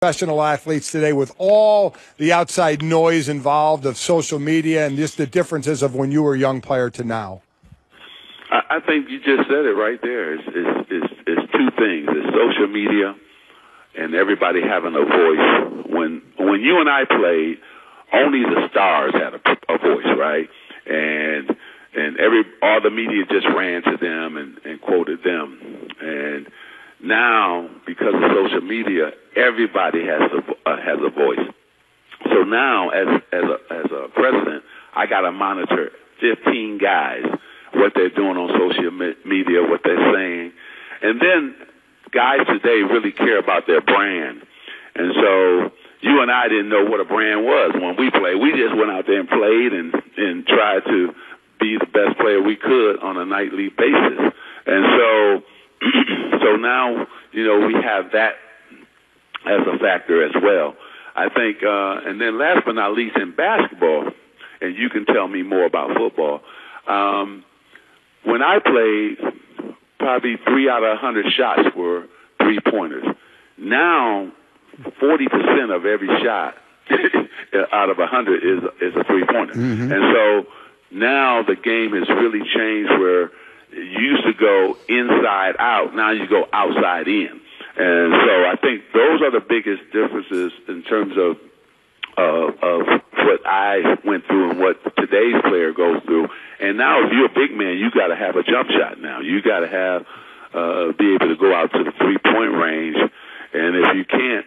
professional athletes today with all the outside noise involved of social media and just the differences of when you were a young player to now? I think you just said it right there. It's two things. It's social media and everybody having a voice. When you and I played, only the stars had a voice, right? And all the media just ran to them and quoted them. And now, because of social media, everybody has a voice. So now, as a president, I got to monitor 15 guys, what they're doing on social media, what they're saying. And then guys today really care about their brand. And so you and I didn't know what a brand was when we played. We just went out there and played and tried to be the best player we could on a nightly basis. And so now, we have that as a factor as well. I think, and then last but not least in basketball, and you can tell me more about football, when I played, probably 3 out of 100 shots were three-pointers. Now, 40% of every shot out of 100 is a three-pointer. Mm-hmm. And so now the game has really changed where you used to go inside out. Now you go outside in. And so I think those are the biggest differences in terms of what I went through and what today's player goes through. And now if you're a big man, you got to have a jump shot now. You got to have be able to go out to the three-point range. And if you can't,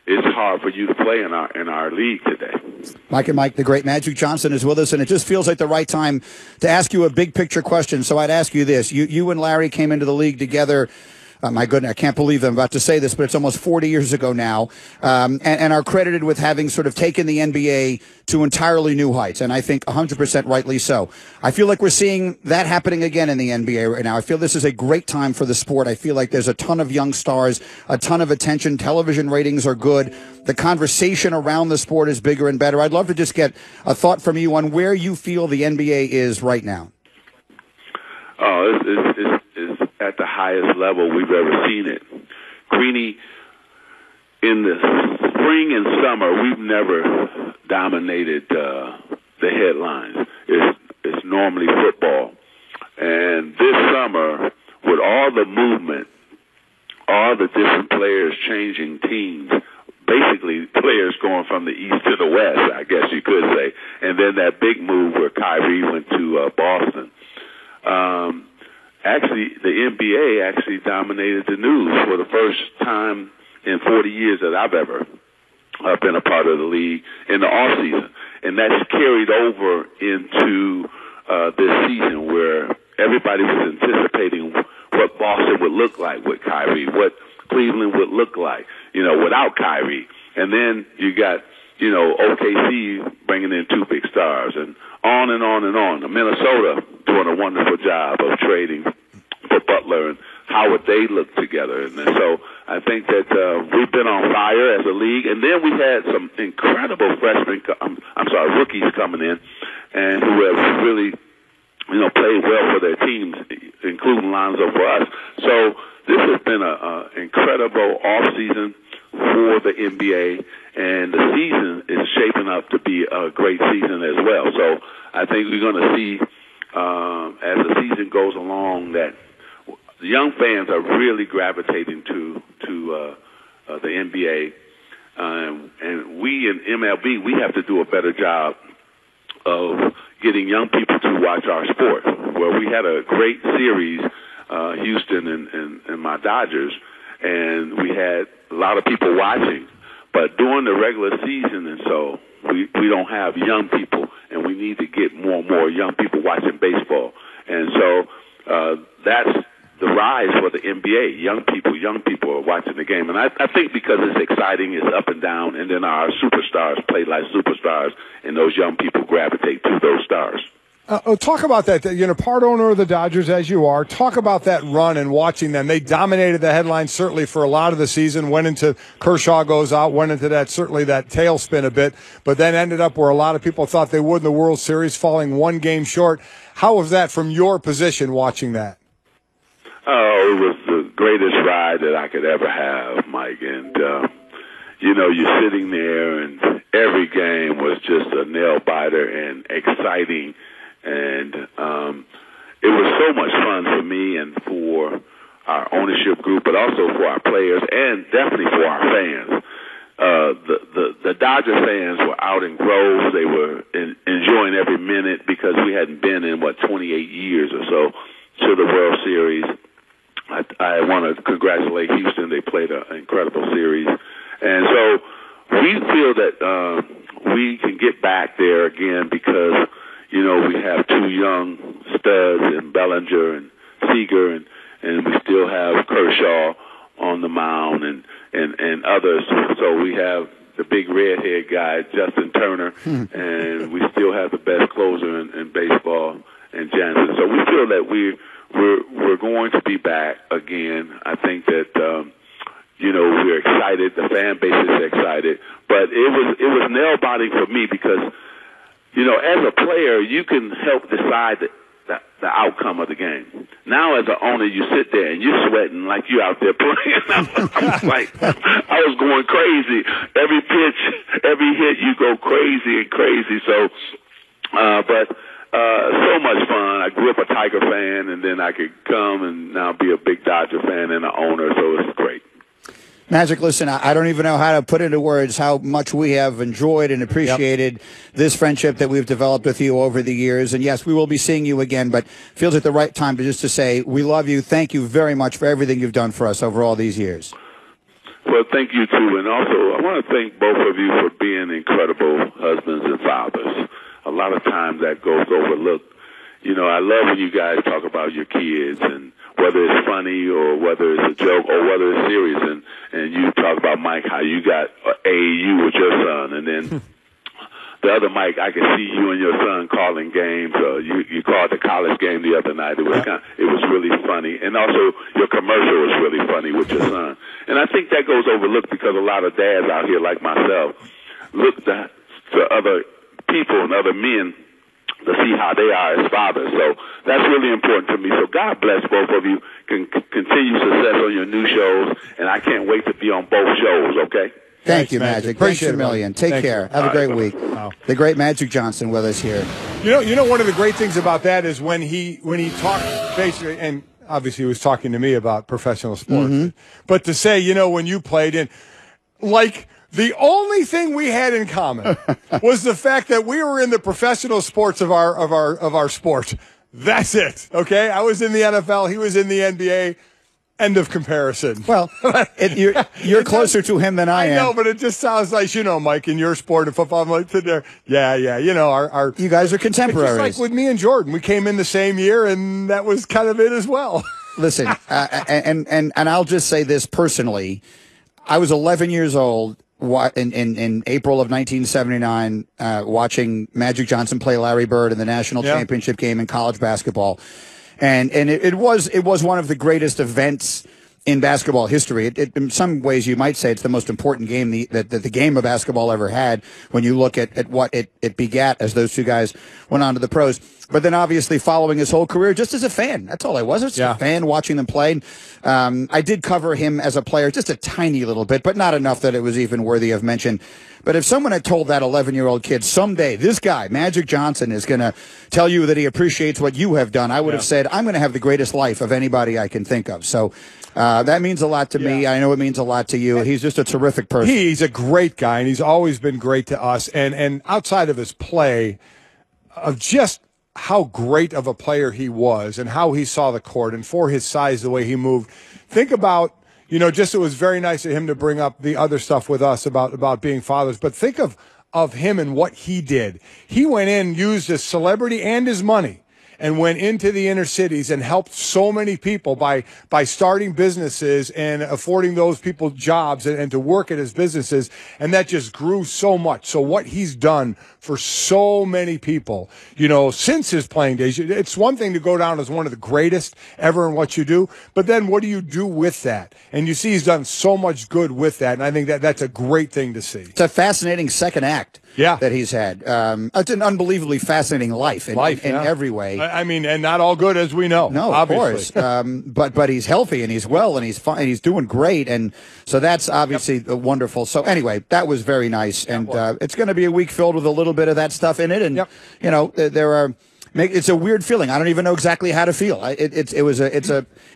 it's hard for you to play in our league today. Mike and Mike, the great Magic Johnson is with us, and it just feels like the right time to ask you a big-picture question. So I'd ask you this. You and Larry came into the league together. My goodness, I can't believe I'm about to say this, but it's almost 40 years ago now, and are credited with having sort of taken the NBA to entirely new heights, and I think 100% rightly so. I feel like we're seeing that happening again in the NBA right now. I feel this is a great time for the sport. I feel like there's a ton of young stars, a ton of attention. Television ratings are good. The conversation around the sport is bigger and better. I'd love to just get a thought from you on where you feel the NBA is right now. Oh, it's at the highest level we've ever seen it. Greeny, in the spring and summer, we've never dominated the headlines. It's normally football. And this summer, with all the movement, all the different players changing teams, basically players going from the east to the west, I guess you could say, and then that big move where Kyrie went to Boston. Actually, the NBA actually dominated the news for the first time in 40 years that I've ever been a part of the league in the off season, and that's carried over into this season where everybody was anticipating what Boston would look like with Kyrie, what Cleveland would look like, without Kyrie, and then you got OKC bringing in two big stars, and on and on and on. Minnesota doing a wonderful job of trading for Butler, and how would they look together? And so I think that we've been on fire as a league, and then we had some incredible rookies coming in, and who have really, played well for their teams, including Lonzo for us. So this has been an incredible off season for the NBA, and the season is shaping up to be a great season as well. So I think we're going to see, as the season goes along, that the young fans are really gravitating to the NBA, and we in MLB, we have to do a better job of getting young people to watch our sport. Well, we had a great series, Houston and my Dodgers, and we had a lot of people watching. But during the regular season, and so we don't have young people, and we need to get more and more young people watching baseball. And so that's the rise for the NBA. Young people are watching the game. And I think because it's exciting, it's up and down, and then our superstars play like superstars, and those young people gravitate to those stars. Talk about that. Part owner of the Dodgers as you are. Talk about that run and watching them. They dominated the headlines certainly for a lot of the season. Went into Kershaw goes out. Went into that tailspin a bit, but then ended up where a lot of people thought they would in the World Series, falling one game short. How was that from your position watching that? Oh, it was the greatest ride that I could ever have, Mike. And you're sitting there, and every game was just a nail-biter and exciting. And it was so much fun for me and for our ownership group, but also for our players and definitely for our fans. The Dodger fans were out in groves. They were enjoying every minute because we hadn't been in, 28 years or so to the World Series. I want to congratulate Houston. They played an incredible series. And so we feel that we can get back there again because, we have two young studs in Bellinger and Seager, and we still have Kershaw on the mound and others. So we have the big redhead guy, Justin Turner, and we still have the best closer in baseball, and Jansen. So we feel that we're going to be back again. I think that we're excited. The fan base is excited, but it was nail-biting for me because as a player you can help decide the outcome of the game. Now as an owner you sit there and you're sweating like you're out there playing. I was going crazy. Every pitch, every hit, you go crazy and crazy. So, but so much fun. I grew up a Tiger fan, and then I could come and now be a big Dodger fan and an owner, so it's great. Magic, listen, I don't even know how to put into words how much we have enjoyed and appreciated this friendship that we've developed with you over the years. And yes, we will be seeing you again, but feels like the right time to say we love you. Thank you very much for everything you've done for us over all these years. Well, thank you, too. And also, I want to thank both of you for being incredible husbands and fathers. A lot of times that goes overlooked. I love when you guys talk about your kids, and whether it's funny or whether it's a joke or whether it's serious. And you talk about, Mike, how you got AAU with your son, and then the other Mike, I could see you and your son calling games. You called the college game the other night. It was really funny, and also your commercial was really funny with your son. And I think that goes overlooked because a lot of dads out here, like myself, look to other people and other men to see how they are as fathers. So that's really important to me. So God bless both of you. Continue success on your new shows, and I can't wait to be on both shows, okay? Thank you, Magic. Thanks a million. Take care. Have a great week. Wow. The great Magic Johnson with us here. One of the great things about that is when he talked basically, and obviously he was talking to me about professional sports, but to say, when you played in, the only thing we had in common was the fact that we were in the professional sports of our sport. That's it. Okay, I was in the NFL. He was in the NBA. End of comparison. Well, you're closer to him than I am. I know, but it just sounds like, Mike, in your sport of football, I'm like, yeah. You guys are contemporaries. It's just like with me and Jordan. We came in the same year, and that was kind of it as well. Listen, and I'll just say this personally. I was 11 years old in April of 1979, watching Magic Johnson play Larry Bird in the national championship game in college basketball. And it was one of the greatest events in basketball history. In some ways, you might say it's the most important game that the game of basketball ever had when you look at what it begat as those two guys went on to the pros. But then obviously following his whole career just as a fan. That's all I was. Just a fan watching them play. I did cover him as a player just a tiny little bit, but not enough that it was even worthy of mention. But if someone had told that 11-year-old kid someday this guy, Magic Johnson, is going to tell you that he appreciates what you have done, I would have said, I'm going to have the greatest life of anybody I can think of. So that means a lot to me. I know it means a lot to you. He's just a terrific person. He's a great guy, and he's always been great to us. And outside of his play, of just how great of a player he was and how he saw the court, and for his size, the way he moved. Think about, it was very nice of him to bring up the other stuff with us about being fathers, but think of him and what he did. He went in, used his celebrity and his money, and went into the inner cities and helped so many people by starting businesses and affording those people jobs and to work at his businesses. And that just grew so much. So what he's done for so many people, since his playing days, it's one thing to go down as one of the greatest ever in what you do, but then what do you do with that? And you see he's done so much good with that. And I think that's a great thing to see. It's a fascinating second act that he's had. It's an unbelievably fascinating life in every way. I mean, and not all good, as we know. No, obviously. of course. But he's healthy and he's well and he's fine and he's doing great, and so that's obviously wonderful. So anyway, that was very nice, and it's going to be a week filled with a little bit of that stuff in it, and you know there are. It's a weird feeling. I don't even know exactly how to feel. It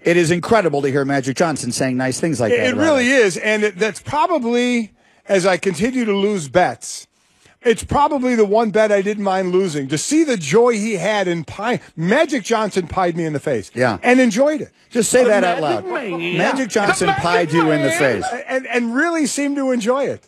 is incredible to hear Magic Johnson saying nice things like that. It really is, and that's probably, as I continue to lose bets, it's probably the one bet I didn't mind losing. To see the joy he had in pie. Magic Johnson pied me in the face. Yeah. And enjoyed it. Just say that out loud. Magic Johnson pied you in the face. And really seemed to enjoy it.